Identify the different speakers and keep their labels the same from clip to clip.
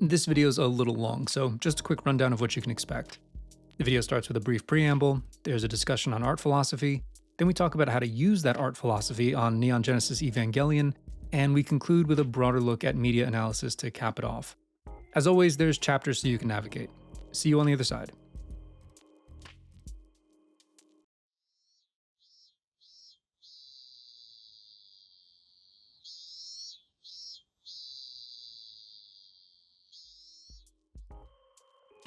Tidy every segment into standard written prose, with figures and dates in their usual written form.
Speaker 1: This video is a little long, so just a quick rundown of what you can expect. The video starts with a brief preamble, there's a discussion on art philosophy, then we talk about how to use that art philosophy on Neon Genesis Evangelion, and we conclude with a broader look at media analysis to cap it off. As always, there's chapters so you can navigate. See you on the other side.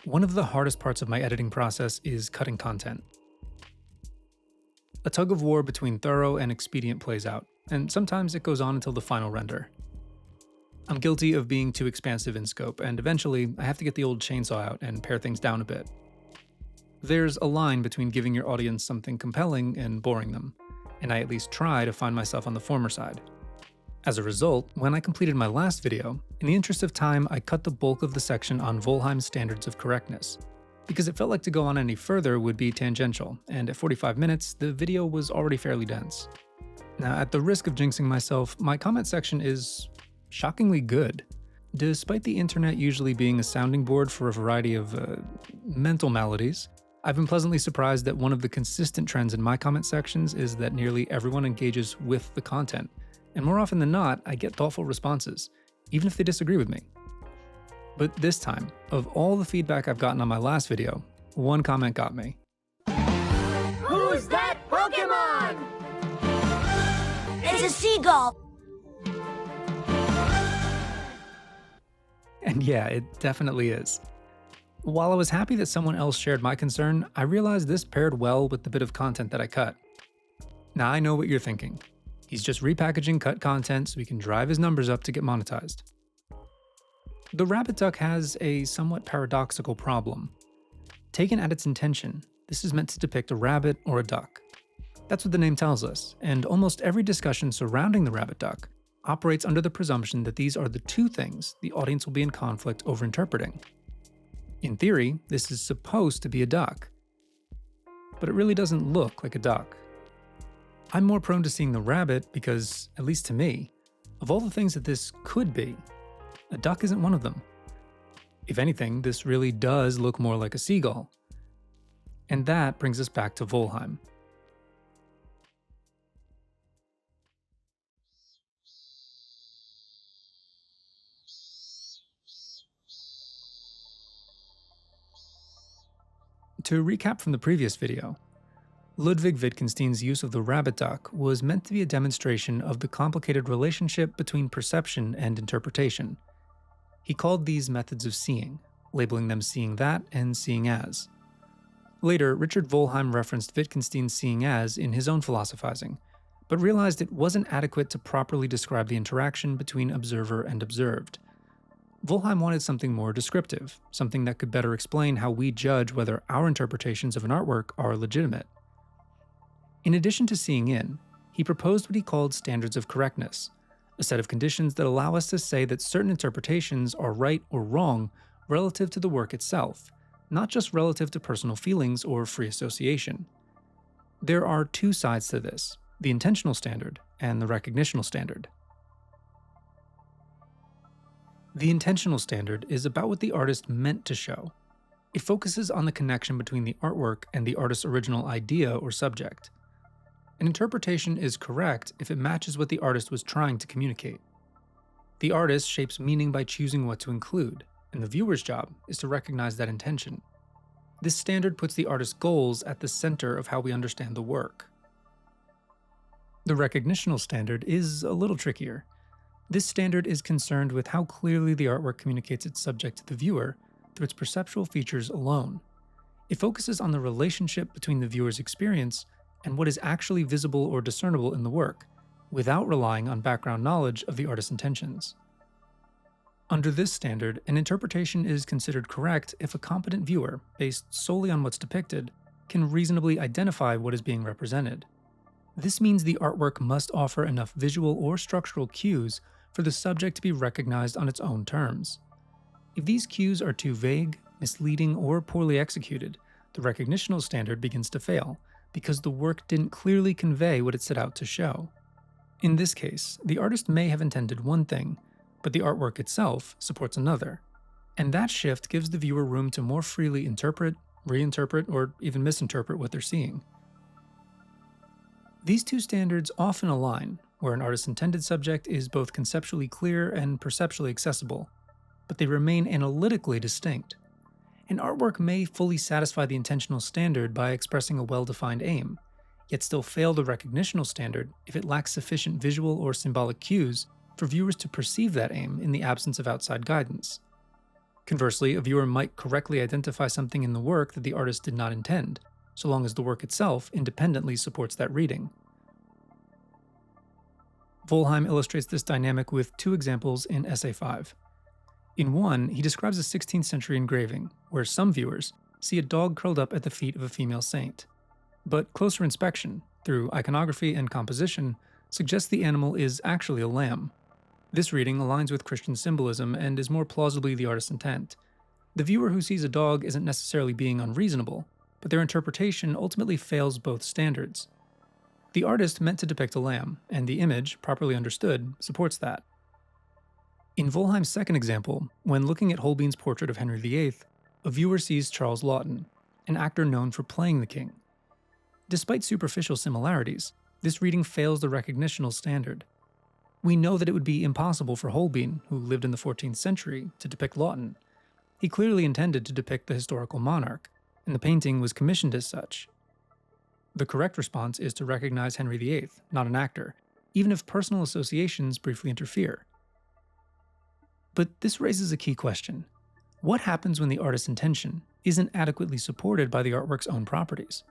Speaker 1: One of the hardest parts of my editing process is cutting content. A tug of war between thorough and expedient plays out, and sometimes it goes on until the final render. I'm guilty of being too expansive in scope, and eventually I have to get the old chainsaw out and pare things down a bit. There's a line between giving your audience something compelling and boring them, and I at least try to find myself on the former side. As a result, when I completed my last video, in the interest of time I cut the bulk of the section on Volheim's standards of correctness, because it felt like to go on any further would be tangential, and at 45 minutes, the video was already fairly dense. Now, at the risk of jinxing myself, my comment section is shockingly good. Despite the internet usually being a sounding board for a variety of mental maladies, I've been pleasantly surprised that one of the consistent trends in my comment sections is that nearly everyone engages with the content, and more often than not, I get thoughtful responses, even if they disagree with me. But this time, of all the feedback I've gotten on my last video, one comment got me.
Speaker 2: Who's that Pokemon? It's a seagull.
Speaker 1: And yeah, it definitely is. While I was happy that someone else shared my concern, I realized this paired well with the bit of content that I cut. Now I know what you're thinking. He's just repackaging cut content so he can drive his numbers up to get monetized. The rabbit duck has a somewhat paradoxical problem. Taken at its intention, this is meant to depict a rabbit or a duck. That's what the name tells us, and almost every discussion surrounding the rabbit duck operates under the presumption that these are the two things the audience will be in conflict over interpreting. In theory, this is supposed to be a duck, but it really doesn't look like a duck. I'm more prone to seeing the rabbit because, at least to me, of all the things that this could be, a duck isn't one of them. If anything, this really does look more like a seagull. And that brings us back to Volheim. To recap from the previous video, Ludwig Wittgenstein's use of the rabbit duck was meant to be a demonstration of the complicated relationship between perception and interpretation. He called these methods of seeing, labeling them seeing that and seeing as. Later, Richard Volheim referenced Wittgenstein's seeing as in his own philosophizing, but realized it wasn't adequate to properly describe the interaction between observer and observed. Volheim wanted something more descriptive, something that could better explain how we judge whether our interpretations of an artwork are legitimate. In addition to seeing in, he proposed what he called standards of correctness, a set of conditions that allow us to say that certain interpretations are right or wrong relative to the work itself, not just relative to personal feelings or free association. There are two sides to this, the intentional standard and the recognitional standard. The intentional standard is about what the artist meant to show. It focuses on the connection between the artwork and the artist's original idea or subject. An interpretation is correct if it matches what the artist was trying to communicate. The artist shapes meaning by choosing what to include, and the viewer's job is to recognize that intention. This standard puts the artist's goals at the center of how we understand the work. The recognitional standard is a little trickier. This standard is concerned with how clearly the artwork communicates its subject to the viewer through its perceptual features alone. It focuses on the relationship between the viewer's experience and what is actually visible or discernible in the work, without relying on background knowledge of the artist's intentions. Under this standard, an interpretation is considered correct if a competent viewer, based solely on what's depicted, can reasonably identify what is being represented. This means the artwork must offer enough visual or structural cues for the subject to be recognized on its own terms. If these cues are too vague, misleading, or poorly executed, the recognitional standard begins to fail, because the work didn't clearly convey what it set out to show. In this case, the artist may have intended one thing, but the artwork itself supports another. And that shift gives the viewer room to more freely interpret, reinterpret, or even misinterpret what they're seeing. These two standards often align, where an artist's intended subject is both conceptually clear and perceptually accessible, but they remain analytically distinct. An artwork may fully satisfy the intentional standard by expressing a well-defined aim, yet still fail the recognitional standard if it lacks sufficient visual or symbolic cues for viewers to perceive that aim in the absence of outside guidance. Conversely, a viewer might correctly identify something in the work that the artist did not intend, so long as the work itself independently supports that reading. Volheim illustrates this dynamic with two examples in Essay 5. In one, he describes a 16th century engraving, where some viewers see a dog curled up at the feet of a female saint. But closer inspection, through iconography and composition, suggests the animal is actually a lamb. This reading aligns with Christian symbolism and is more plausibly the artist's intent. The viewer who sees a dog isn't necessarily being unreasonable, but their interpretation ultimately fails both standards. The artist meant to depict a lamb, and the image, properly understood, supports that. In Volheim's second example, when looking at Holbein's portrait of Henry VIII, a viewer sees Charles Laughton, an actor known for playing the king. Despite superficial similarities, this reading fails the recognitional standard. We know that it would be impossible for Holbein, who lived in the 14th century, to depict Laughton. He clearly intended to depict the historical monarch, and the painting was commissioned as such. The correct response is to recognize Henry VIII, not an actor, even if personal associations briefly interfere. But this raises a key question. What happens when the artist's intention isn't adequately supported by the artwork's own properties?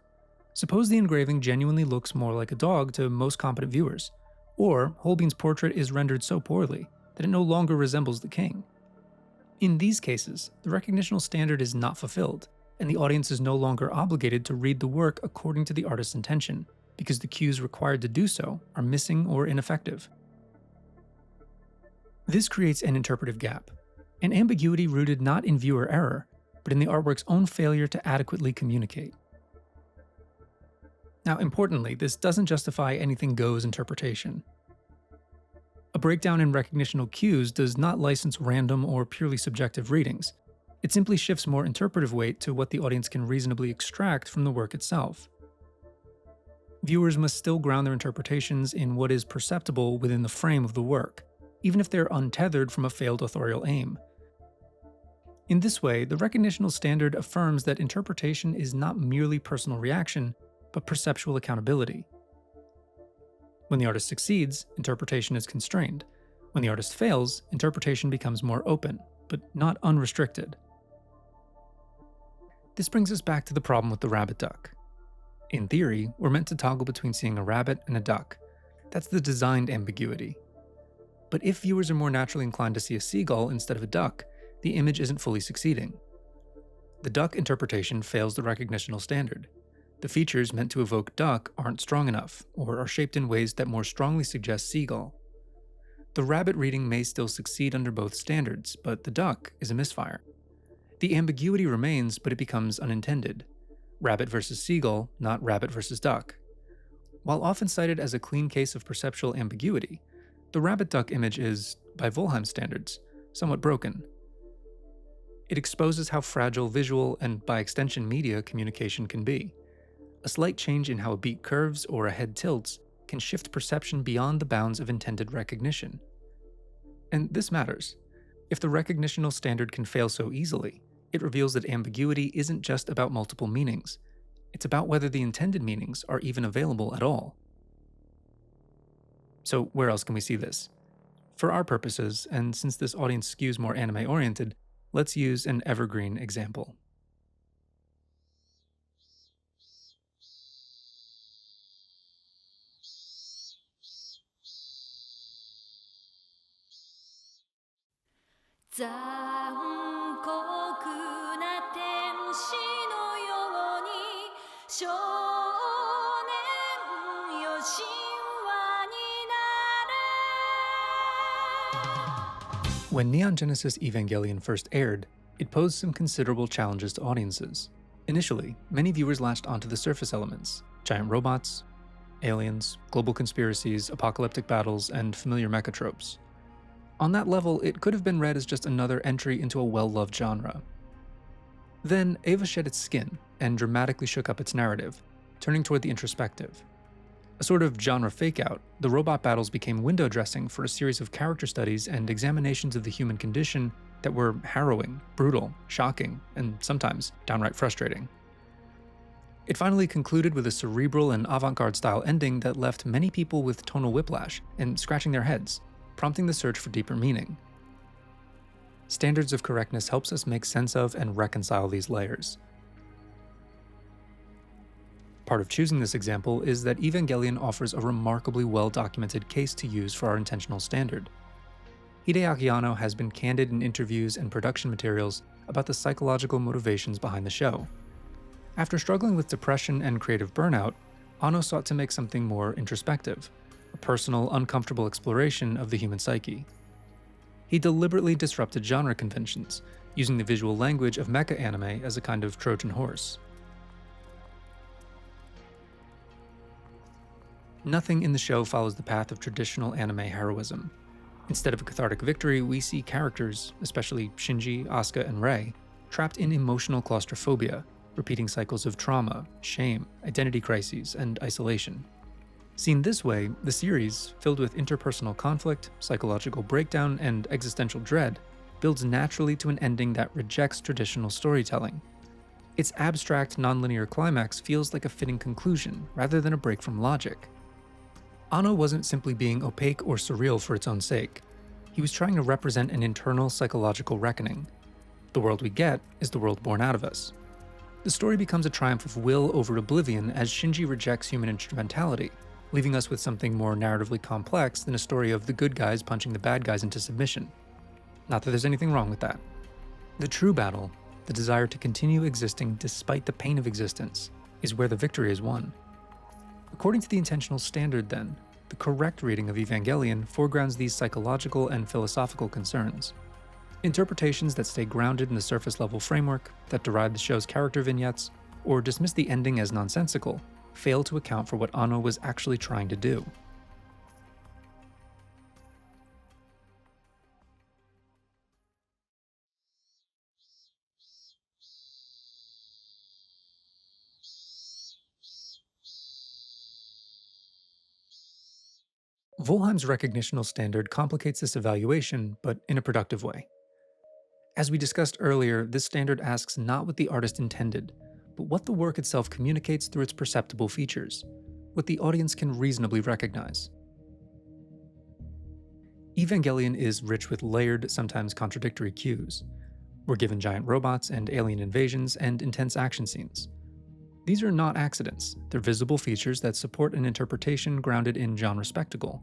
Speaker 1: Suppose the engraving genuinely looks more like a dog to most competent viewers, or Holbein's portrait is rendered so poorly that it no longer resembles the king. In these cases, the recognitional standard is not fulfilled, and the audience is no longer obligated to read the work according to the artist's intention, because the cues required to do so are missing or ineffective. This creates an interpretive gap, an ambiguity rooted not in viewer error, but in the artwork's own failure to adequately communicate. Now, importantly, this doesn't justify anything goes interpretation. A breakdown in recognitional cues does not license random or purely subjective readings. It simply shifts more interpretive weight to what the audience can reasonably extract from the work itself. Viewers must still ground their interpretations in what is perceptible within the frame of the work, even if they're untethered from a failed authorial aim. In this way, the recognitional standard affirms that interpretation is not merely personal reaction, but perceptual accountability. When the artist succeeds, interpretation is constrained. When the artist fails, interpretation becomes more open, but not unrestricted. This brings us back to the problem with the rabbit duck. In theory, we're meant to toggle between seeing a rabbit and a duck. That's the designed ambiguity. But if viewers are more naturally inclined to see a seagull instead of a duck, the image isn't fully succeeding. The duck interpretation fails the recognitional standard. The features meant to evoke duck aren't strong enough, or are shaped in ways that more strongly suggest seagull. The rabbit reading may still succeed under both standards, but the duck is a misfire. The ambiguity remains, but it becomes unintended. Rabbit versus seagull, not rabbit versus duck. While often cited as a clean case of perceptual ambiguity, the rabbit-duck image is, by Volheim standards, somewhat broken. It exposes how fragile visual and, by extension, media communication can be. A slight change in how a beak curves or a head tilts can shift perception beyond the bounds of intended recognition. And this matters. If the recognitional standard can fail so easily, it reveals that ambiguity isn't just about multiple meanings. It's about whether the intended meanings are even available at all. So where else can we see this? For our purposes, and since this audience skews more anime-oriented, let's use an evergreen example. When Neon Genesis Evangelion first aired, it posed some considerable challenges to audiences. Initially, many viewers latched onto the surface elements: giant robots, aliens, global conspiracies, apocalyptic battles, and familiar mecha tropes. On that level, it could have been read as just another entry into a well-loved genre. Then, Eva shed its skin and dramatically shook up its narrative, turning toward the introspective. A sort of genre fake-out, the robot battles became window dressing for a series of character studies and examinations of the human condition that were harrowing, brutal, shocking, and sometimes downright frustrating. It finally concluded with a cerebral and avant-garde style ending that left many people with tonal whiplash and scratching their heads, prompting the search for deeper meaning. Standards of correctness helps us make sense of and reconcile these layers. Part of choosing this example is that Evangelion offers a remarkably well-documented case to use for our intentional standard. Hideaki Anno has been candid in interviews and production materials about the psychological motivations behind the show. After struggling with depression and creative burnout, Anno sought to make something more introspective, a personal, uncomfortable exploration of the human psyche. He deliberately disrupted genre conventions, using the visual language of mecha anime as a kind of Trojan horse. Nothing in the show follows the path of traditional anime heroism. Instead of a cathartic victory, we see characters, especially Shinji, Asuka, and Rei, trapped in emotional claustrophobia, repeating cycles of trauma, shame, identity crises, and isolation. Seen this way, the series, filled with interpersonal conflict, psychological breakdown, and existential dread, builds naturally to an ending that rejects traditional storytelling. Its abstract, nonlinear climax feels like a fitting conclusion, rather than a break from logic. Anno wasn't simply being opaque or surreal for its own sake. He was trying to represent an internal psychological reckoning. The world we get is the world born out of us. The story becomes a triumph of will over oblivion as Shinji rejects human instrumentality, leaving us with something more narratively complex than a story of the good guys punching the bad guys into submission. Not that there's anything wrong with that. The true battle, the desire to continue existing despite the pain of existence, is where the victory is won. According to the intentional standard, then, the correct reading of Evangelion foregrounds these psychological and philosophical concerns. Interpretations that stay grounded in the surface-level framework, that deride the show's character vignettes, or dismiss the ending as nonsensical, fail to account for what Anno was actually trying to do. Volheim's recognitional standard complicates this evaluation, but in a productive way. As we discussed earlier, this standard asks not what the artist intended, but what the work itself communicates through its perceptible features, what the audience can reasonably recognize. Evangelion is rich with layered, sometimes contradictory cues. We're given giant robots and alien invasions and intense action scenes. These are not accidents, they're visible features that support an interpretation grounded in genre spectacle.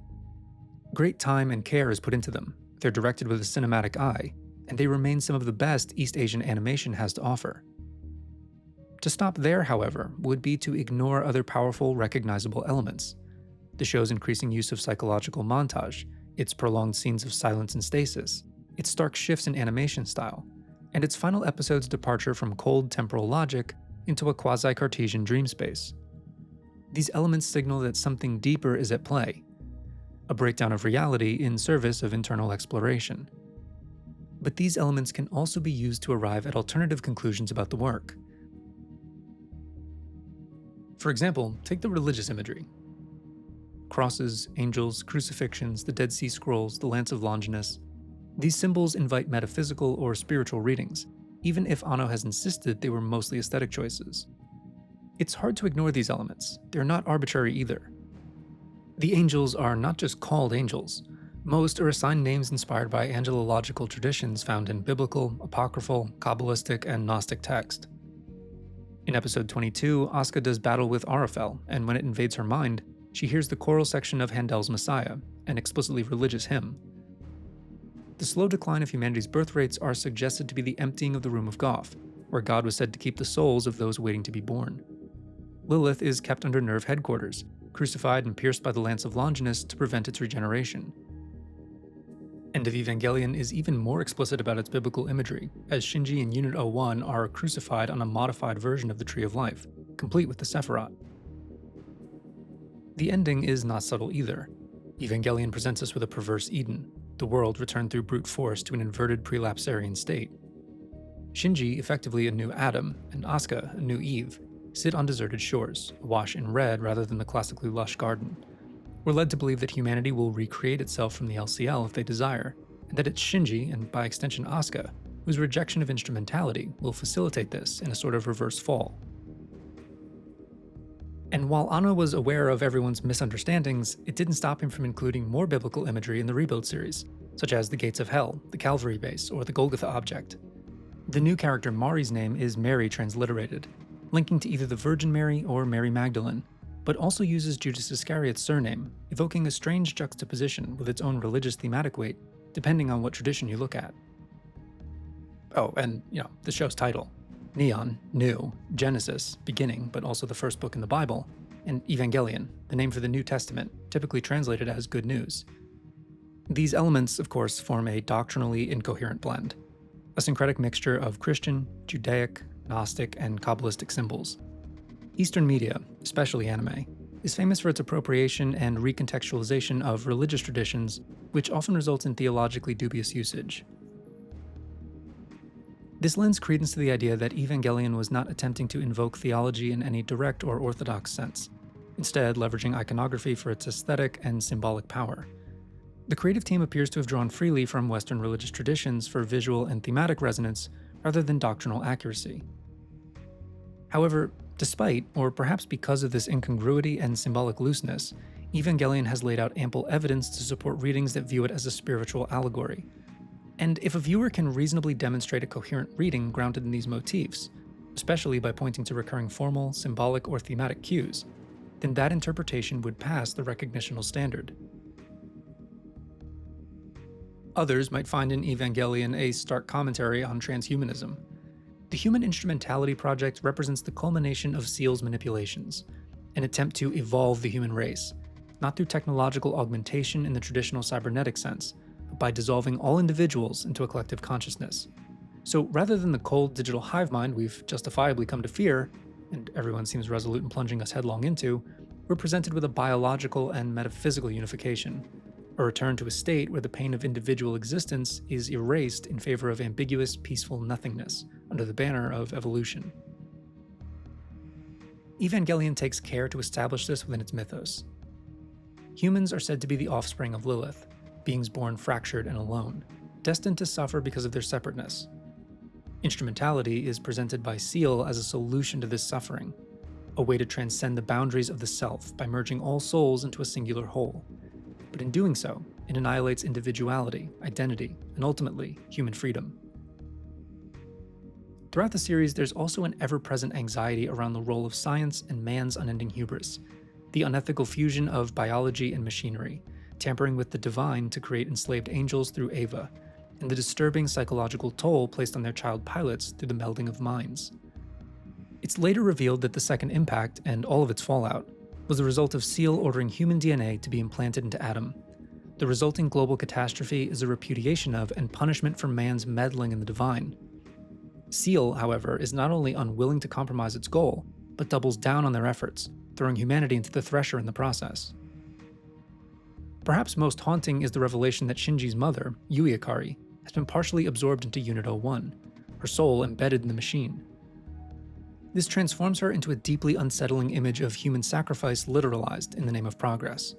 Speaker 1: Great time and care is put into them, they're directed with a cinematic eye, and they remain some of the best East Asian animation has to offer. To stop there, however, would be to ignore other powerful, recognizable elements. The show's increasing use of psychological montage, its prolonged scenes of silence and stasis, its stark shifts in animation style, and its final episode's departure from cold temporal logic into a quasi-Cartesian dream space. These elements signal that something deeper is at play, a breakdown of reality in service of internal exploration. But these elements can also be used to arrive at alternative conclusions about the work. For example, take the religious imagery. Crosses, angels, crucifixions, the Dead Sea Scrolls, the Lance of Longinus. These symbols invite metaphysical or spiritual readings, even if Anno has insisted they were mostly aesthetic choices. It's hard to ignore these elements, they're not arbitrary either. The angels are not just called angels. Most are assigned names inspired by angelological traditions found in biblical, apocryphal, Kabbalistic, and Gnostic text. In episode 22, Asuka does battle with Arafel, and when it invades her mind, she hears the choral section of Handel's Messiah, an explicitly religious hymn. The slow decline of humanity's birth rates are suggested to be the emptying of the room of Goth, where God was said to keep the souls of those waiting to be born. Lilith is kept under nerve headquarters, crucified and pierced by the Lance of Longinus to prevent its regeneration. End of Evangelion is even more explicit about its biblical imagery, as Shinji and Unit 01 are crucified on a modified version of the Tree of Life, complete with the Sephiroth. The ending is not subtle either. Evangelion presents us with a perverse Eden. the world returned through brute force to an inverted prelapsarian state. Shinji, effectively a new Adam, and Asuka, a new Eve, sit on deserted shores, awash in red rather than the classically lush garden. We're led to believe that humanity will recreate itself from the LCL if they desire, and that it's Shinji, and by extension Asuka, whose rejection of instrumentality will facilitate this in a sort of reverse fall. And while Anno was aware of everyone's misunderstandings, it didn't stop him from including more biblical imagery in the Rebuild series, such as the Gates of Hell, the Calvary Base, or the Golgotha object. The new character Mari's name is Mary transliterated, linking to either the Virgin Mary or Mary Magdalene, but also uses Judas Iscariot's surname, evoking a strange juxtaposition with its own religious thematic weight, depending on what tradition you look at. Oh, and, the show's title. Neon, New, Genesis, beginning, but also the first book in the Bible, and Evangelion, the name for the New Testament, typically translated as good news. These elements, of course, form a doctrinally incoherent blend, a syncretic mixture of Christian, Judaic, Gnostic, and Kabbalistic symbols. Eastern media, especially anime, is famous for its appropriation and recontextualization of religious traditions, which often results in theologically dubious usage. This lends credence to the idea that Evangelion was not attempting to invoke theology in any direct or orthodox sense, instead leveraging iconography for its aesthetic and symbolic power. The creative team appears to have drawn freely from Western religious traditions for visual and thematic resonance rather than doctrinal accuracy. However, despite, or perhaps because of this incongruity and symbolic looseness, Evangelion has laid out ample evidence to support readings that view it as a spiritual allegory. And if a viewer can reasonably demonstrate a coherent reading grounded in these motifs, especially by pointing to recurring formal, symbolic, or thematic cues, then that interpretation would pass the recognitional standard. Others might find in Evangelion a stark commentary on transhumanism. The Human Instrumentality Project represents the culmination of Seal's manipulations, an attempt to evolve the human race, not through technological augmentation in the traditional cybernetic sense, but by dissolving all individuals into a collective consciousness. So rather than the cold digital hive mind we've justifiably come to fear, and everyone seems resolute in plunging us headlong into, we're presented with a biological and metaphysical unification, a return to a state where the pain of individual existence is erased in favor of ambiguous, peaceful nothingness, under the banner of evolution. Evangelion takes care to establish this within its mythos. Humans are said to be the offspring of Lilith, beings born fractured and alone, destined to suffer because of their separateness. Instrumentality is presented by Seal as a solution to this suffering, a way to transcend the boundaries of the self by merging all souls into a singular whole. But in doing so, it annihilates individuality, identity, and ultimately, human freedom. Throughout the series, there's also an ever-present anxiety around the role of science and man's unending hubris, the unethical fusion of biology and machinery, tampering with the divine to create enslaved angels through Eva, and the disturbing psychological toll placed on their child pilots through the melding of minds. It's later revealed that the second impact, and all of its fallout, was the result of Seal ordering human DNA to be implanted into Adam. The resulting global catastrophe is a repudiation of and punishment for man's meddling in the divine. Seal, however, is not only unwilling to compromise its goal, but doubles down on their efforts, throwing humanity into the thresher in the process. Perhaps most haunting is the revelation that Shinji's mother, Yui Ikari, has been partially absorbed into Unit 01, her soul embedded in the machine. This transforms her into a deeply unsettling image of human sacrifice literalized in the name of progress.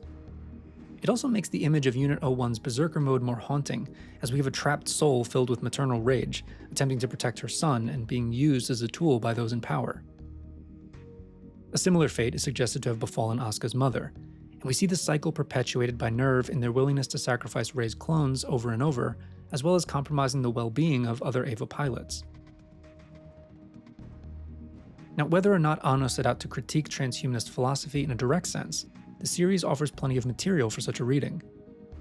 Speaker 1: It also makes the image of Unit 01's Berserker mode more haunting, as we have a trapped soul filled with maternal rage, attempting to protect her son and being used as a tool by those in power. A similar fate is suggested to have befallen Asuka's mother, and we see the cycle perpetuated by Nerve in their willingness to sacrifice Rey's clones over and over, as well as compromising the well-being of other Eva pilots. Now, whether or not Anno set out to critique transhumanist philosophy in a direct sense, the series offers plenty of material for such a reading.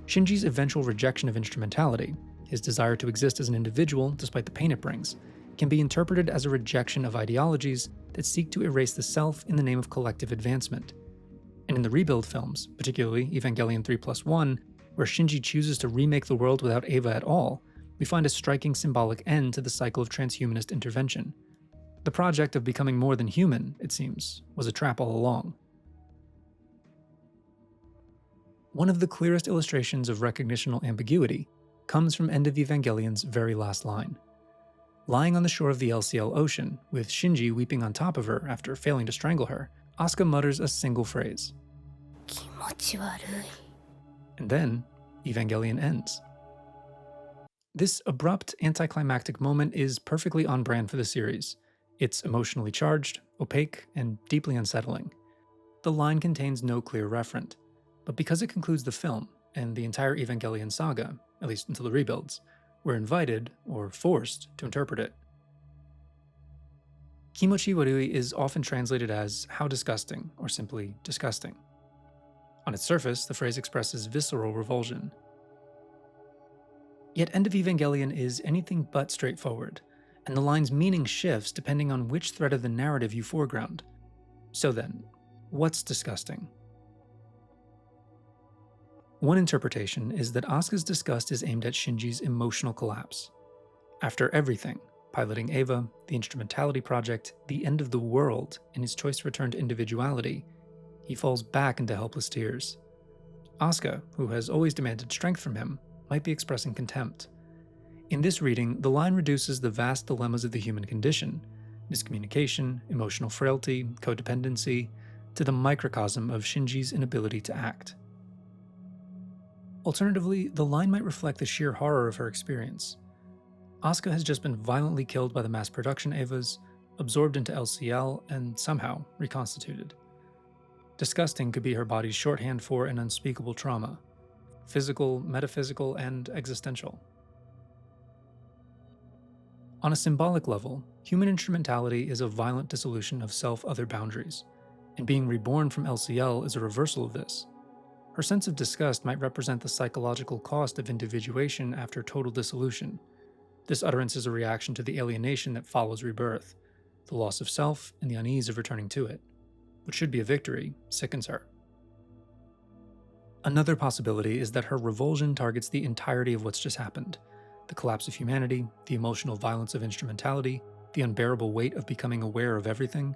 Speaker 1: Shinji's eventual rejection of instrumentality, his desire to exist as an individual despite the pain it brings, can be interpreted as a rejection of ideologies that seek to erase the self in the name of collective advancement. And in the Rebuild films, particularly Evangelion 3+1, where Shinji chooses to remake the world without Eva at all, we find a striking symbolic end to the cycle of transhumanist intervention. The project of becoming more than human, it seems, was a trap all along. One of the clearest illustrations of recognitional ambiguity comes from End of Evangelion's very last line. Lying on the shore of the LCL Ocean, with Shinji weeping on top of her after failing to strangle her, Asuka mutters a single phrase.
Speaker 2: 気持ち悪い.
Speaker 1: And then, Evangelion ends. This abrupt, anticlimactic moment is perfectly on brand for the series. It's emotionally charged, opaque, and deeply unsettling. The line contains no clear referent, but because it concludes the film, and the entire Evangelion saga, at least until the rebuilds, we're invited, or forced, to interpret it. Kimochi warui is often translated as how disgusting, or simply disgusting. On its surface, the phrase expresses visceral revulsion. Yet End of Evangelion is anything but straightforward, and the line's meaning shifts depending on which thread of the narrative you foreground. So then, what's disgusting? One interpretation is that Asuka's disgust is aimed at Shinji's emotional collapse. After everything, piloting Eva, the Instrumentality Project, the end of the world, and his choice to return to individuality, he falls back into helpless tears. Asuka, who has always demanded strength from him, might be expressing contempt. In this reading, the line reduces the vast dilemmas of the human condition, miscommunication, emotional frailty, codependency, to the microcosm of Shinji's inability to act. Alternatively, the line might reflect the sheer horror of her experience. Asuka has just been violently killed by the mass production Evas, absorbed into LCL, and somehow reconstituted. Disgusting could be her body's shorthand for an unspeakable trauma, physical, metaphysical, and existential. On a symbolic level, human instrumentality is a violent dissolution of self-other boundaries, and being reborn from LCL is a reversal of this. Her sense of disgust might represent the psychological cost of individuation after total dissolution. This utterance is a reaction to the alienation that follows rebirth. The loss of self and the unease of returning to it. What should be a victory sickens her. Another possibility is that her revulsion targets the entirety of what's just happened. The collapse of humanity, the emotional violence of instrumentality, the unbearable weight of becoming aware of everything.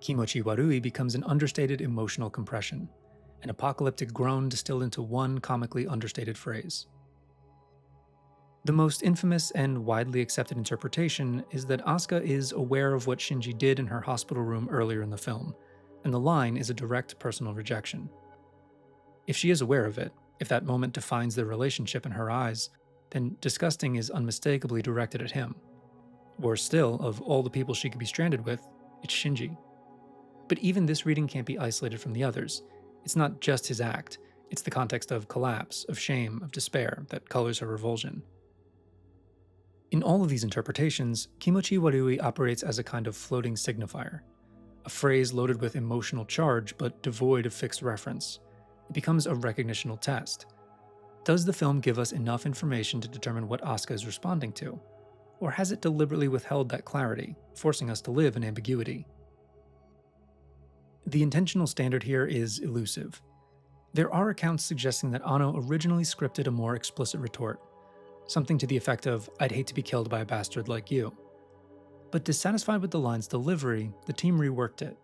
Speaker 1: Kimochi warui becomes an understated emotional compression, an apocalyptic groan distilled into one comically understated phrase. The most infamous and widely accepted interpretation is that Asuka is aware of what Shinji did in her hospital room earlier in the film, and the line is a direct personal rejection. If she is aware of it, if that moment defines their relationship in her eyes, then disgusting is unmistakably directed at him. Worse still, of all the people she could be stranded with, it's Shinji. But even this reading can't be isolated from the others. It's not just his act, it's the context of collapse, of shame, of despair that colors her revulsion. In all of these interpretations, Kimochi warui operates as a kind of floating signifier, a phrase loaded with emotional charge but devoid of fixed reference. It becomes a recognitional test. Does the film give us enough information to determine what Asuka is responding to? Or has it deliberately withheld that clarity, forcing us to live in ambiguity? The intentional standard here is elusive. There are accounts suggesting that Anno originally scripted a more explicit retort, something to the effect of, "I'd hate to be killed by a bastard like you." But dissatisfied with the line's delivery, the team reworked it.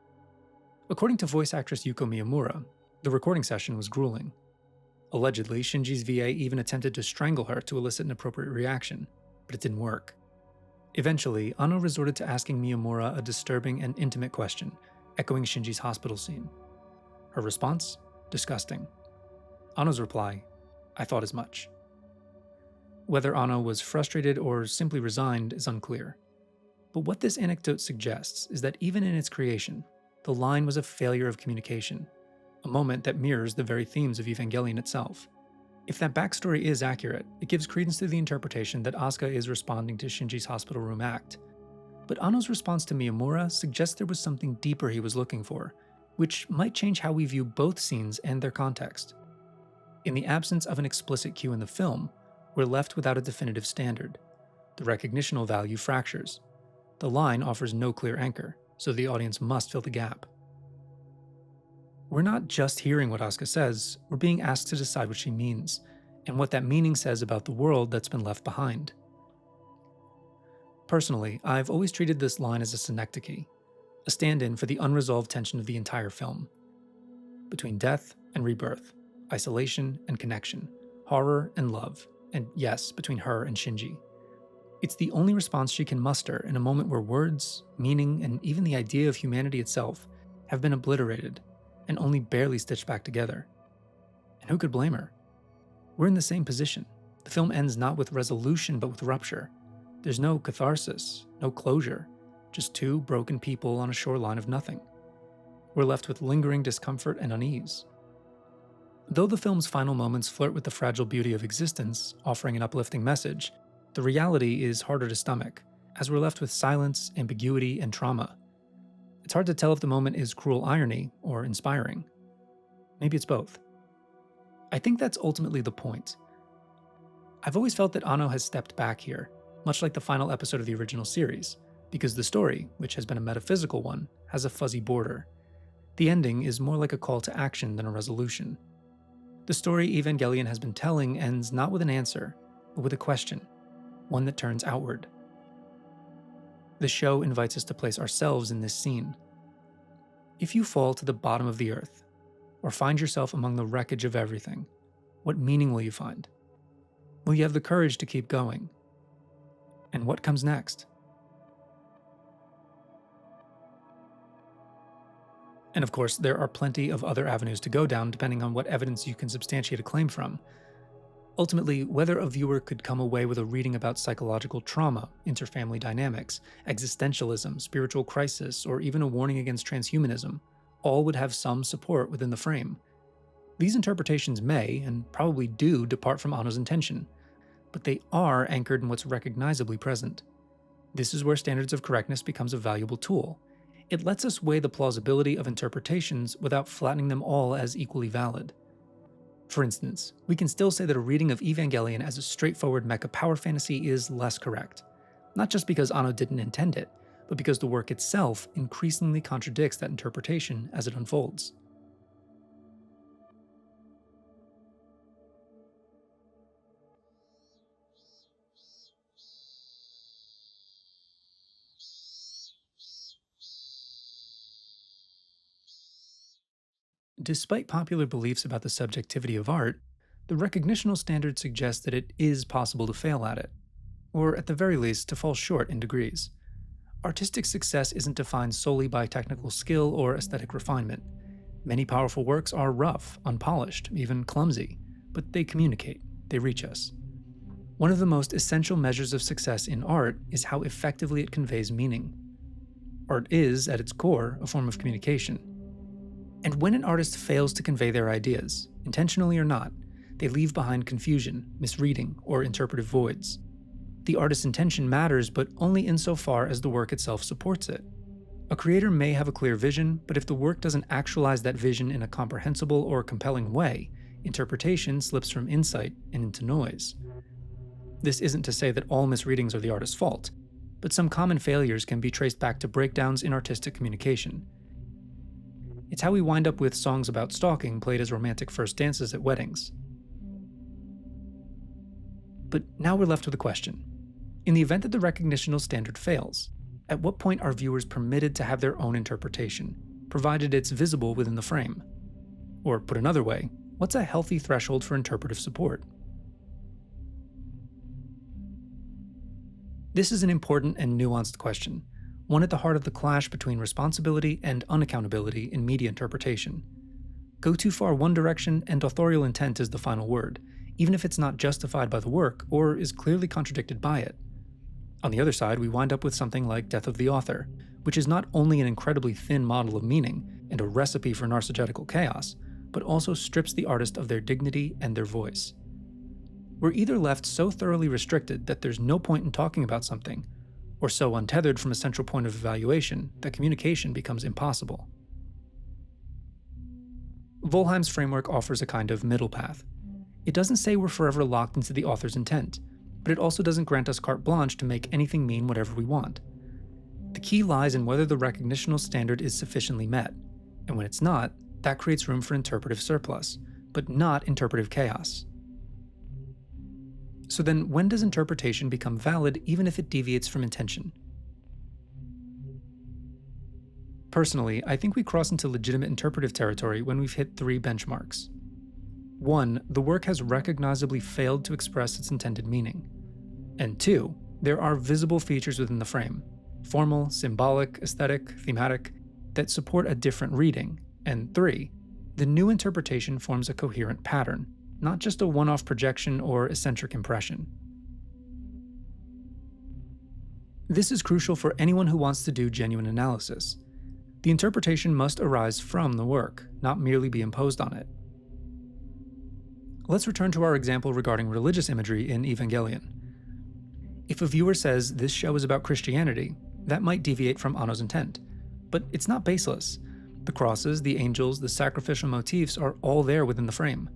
Speaker 1: According to voice actress Yuko Miyamura, the recording session was grueling. Allegedly, Shinji's VA even attempted to strangle her to elicit an appropriate reaction, but it didn't work. Eventually, Anno resorted to asking Miyamura a disturbing and intimate question, echoing Shinji's hospital scene. Her response? Disgusting. Anno's reply? I thought as much. Whether Anno was frustrated or simply resigned is unclear. But what this anecdote suggests is that even in its creation, the line was a failure of communication, a moment that mirrors the very themes of Evangelion itself. If that backstory is accurate, it gives credence to the interpretation that Asuka is responding to Shinji's hospital room act. But Anno's response to Miyamura suggests there was something deeper he was looking for, which might change how we view both scenes and their context. In the absence of an explicit cue in the film, we're left without a definitive standard. The recognitional value fractures. The line offers no clear anchor, so the audience must fill the gap. We're not just hearing what Asuka says, we're being asked to decide what she means, and what that meaning says about the world that's been left behind. Personally, I've always treated this line as a synecdoche, a stand-in for the unresolved tension of the entire film. Between death and rebirth, isolation and connection, horror and love, and yes, between her and Shinji. It's the only response she can muster in a moment where words, meaning, and even the idea of humanity itself have been obliterated and only barely stitched back together. And who could blame her? We're in the same position. The film ends not with resolution but with rupture. There's no catharsis, no closure, just two broken people on a shoreline of nothing. We're left with lingering discomfort and unease. Though the film's final moments flirt with the fragile beauty of existence, offering an uplifting message, the reality is harder to stomach, as we're left with silence, ambiguity, and trauma. It's hard to tell if the moment is cruel irony or inspiring. Maybe it's both. I think that's ultimately the point. I've always felt that Anno has stepped back here, much like the final episode of the original series, because the story, which has been a metaphysical one, has a fuzzy border. The ending is more like a call to action than a resolution. The story Evangelion has been telling ends not with an answer, but with a question, one that turns outward. The show invites us to place ourselves in this scene. If you fall to the bottom of the earth, or find yourself among the wreckage of everything, what meaning will you find? Will you have the courage to keep going? And what comes next? And of course, there are plenty of other avenues to go down depending on what evidence you can substantiate a claim from. Ultimately, whether a viewer could come away with a reading about psychological trauma, interfamily dynamics, existentialism, spiritual crisis, or even a warning against transhumanism, all would have some support within the frame. These interpretations may, and probably do, depart from Anno's intention, but they are anchored in what's recognizably present. This is where standards of correctness becomes a valuable tool. It lets us weigh the plausibility of interpretations without flattening them all as equally valid. For instance, we can still say that a reading of Evangelion as a straightforward mecha power fantasy is less correct, not just because Anno didn't intend it, but because the work itself increasingly contradicts that interpretation as it unfolds. Despite popular beliefs about the subjectivity of art, the recognitional standard suggests that it is possible to fail at it, or at the very least, to fall short in degrees. Artistic success isn't defined solely by technical skill or aesthetic refinement. Many powerful works are rough, unpolished, even clumsy, but they communicate, they reach us. One of the most essential measures of success in art is how effectively it conveys meaning. Art is, at its core, a form of communication. And when an artist fails to convey their ideas, intentionally or not, they leave behind confusion, misreading, or interpretive voids. The artist's intention matters, but only insofar as the work itself supports it. A creator may have a clear vision, but if the work doesn't actualize that vision in a comprehensible or compelling way, interpretation slips from insight and into noise. This isn't to say that all misreadings are the artist's fault, but some common failures can be traced back to breakdowns in artistic communication. It's how we wind up with songs about stalking played as romantic first dances at weddings. But now we're left with a question. In the event that the recognitional standard fails, at what point are viewers permitted to have their own interpretation, provided it's visible within the frame? Or put another way, what's a healthy threshold for interpretive support? This is an important and nuanced question, one at the heart of the clash between responsibility and unaccountability in media interpretation. Go too far one direction and authorial intent is the final word, even if it's not justified by the work or is clearly contradicted by it. On the other side, we wind up with something like Death of the Author, which is not only an incredibly thin model of meaning and a recipe for narcissistic chaos, but also strips the artist of their dignity and their voice. We're either left so thoroughly restricted that there's no point in talking about something, or so untethered from a central point of evaluation that communication becomes impossible. Volheim's framework offers a kind of middle path. It doesn't say we're forever locked into the author's intent, but it also doesn't grant us carte blanche to make anything mean whatever we want. The key lies in whether the recognitional standard is sufficiently met, and when it's not, that creates room for interpretive surplus, but not interpretive chaos. So then, when does interpretation become valid even if it deviates from intention? Personally, I think we cross into legitimate interpretive territory when we've hit 3 benchmarks. 1, the work has recognizably failed to express its intended meaning. And 2, there are visible features within the frame, formal, symbolic, aesthetic, thematic, that support a different reading. And 3, the new interpretation forms a coherent pattern, not just a one-off projection or eccentric impression. This is crucial for anyone who wants to do genuine analysis. The interpretation must arise from the work, not merely be imposed on it. Let's return to our example regarding religious imagery in Evangelion. If a viewer says this show is about Christianity, that might deviate from Anno's intent. But it's not baseless. The crosses, the angels, the sacrificial motifs are all there within the frame.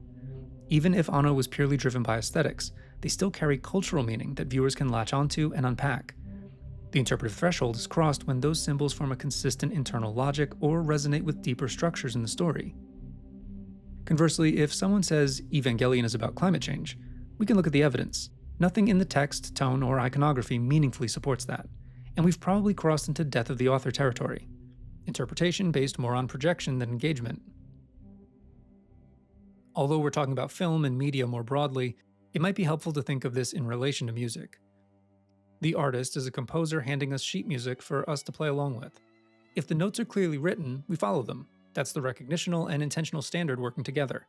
Speaker 1: Even if Anno was purely driven by aesthetics, they still carry cultural meaning that viewers can latch onto and unpack. The interpretive threshold is crossed when those symbols form a consistent internal logic or resonate with deeper structures in the story. Conversely, if someone says Evangelion is about climate change, we can look at the evidence. Nothing in the text, tone, or iconography meaningfully supports that, and we've probably crossed into death of the author territory. Interpretation based more on projection than engagement. Although we're talking about film and media more broadly, it might be helpful to think of this in relation to music. The artist is a composer handing us sheet music for us to play along with. If the notes are clearly written, we follow them. That's the recognitional and intentional standard working together.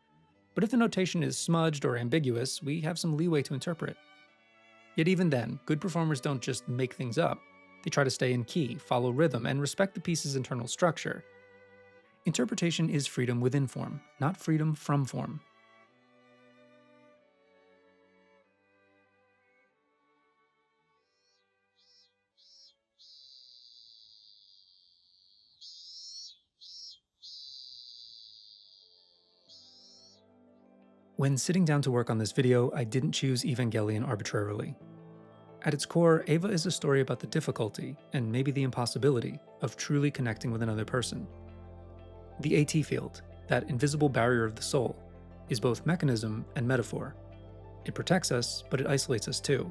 Speaker 1: But if the notation is smudged or ambiguous, we have some leeway to interpret. Yet even then, good performers don't just make things up. They try to stay in key, follow rhythm, and respect the piece's internal structure. Interpretation is freedom within form, not freedom from form. When sitting down to work on this video, I didn't choose Evangelion arbitrarily. At its core, Eva is a story about the difficulty, and maybe the impossibility, of truly connecting with another person. The AT field, that invisible barrier of the soul, is both mechanism and metaphor. It protects us, but it isolates us too.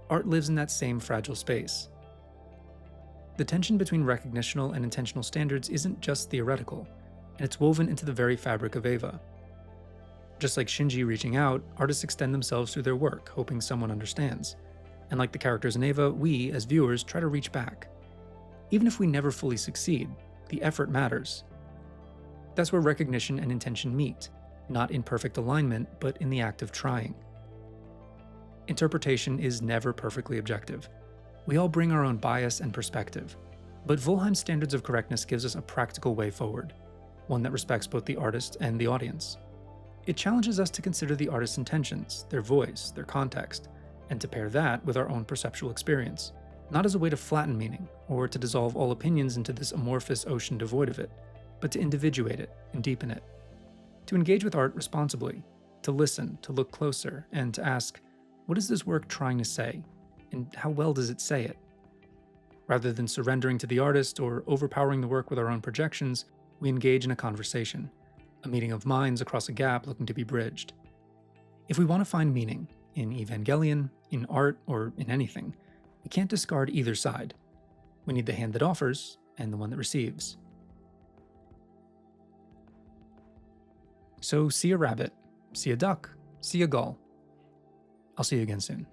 Speaker 1: Art lives in that same fragile space. The tension between recognitional and intentional standards isn't just theoretical, and it's woven into the very fabric of Eva. Just like Shinji reaching out, artists extend themselves through their work, hoping someone understands. And like the characters in Eva, we, as viewers, try to reach back. Even if we never fully succeed, the effort matters. That's where recognition and intention meet, not in perfect alignment, but in the act of trying. Interpretation is never perfectly objective. We all bring our own bias and perspective, but Volheim's standards of correctness gives us a practical way forward, one that respects both the artist and the audience. It challenges us to consider the artist's intentions, their voice, their context, and to pair that with our own perceptual experience, not as a way to flatten meaning, or to dissolve all opinions into this amorphous ocean devoid of it, but to individuate it and deepen it. To engage with art responsibly, to listen, to look closer, and to ask, what is this work trying to say, and how well does it say it? Rather than surrendering to the artist or overpowering the work with our own projections, we engage in a conversation, a meeting of minds across a gap looking to be bridged. If we want to find meaning, in Evangelion, in art, or in anything, we can't discard either side. We need the hand that offers and the one that receives. So see a rabbit, see a duck, see a gull. I'll see you again soon.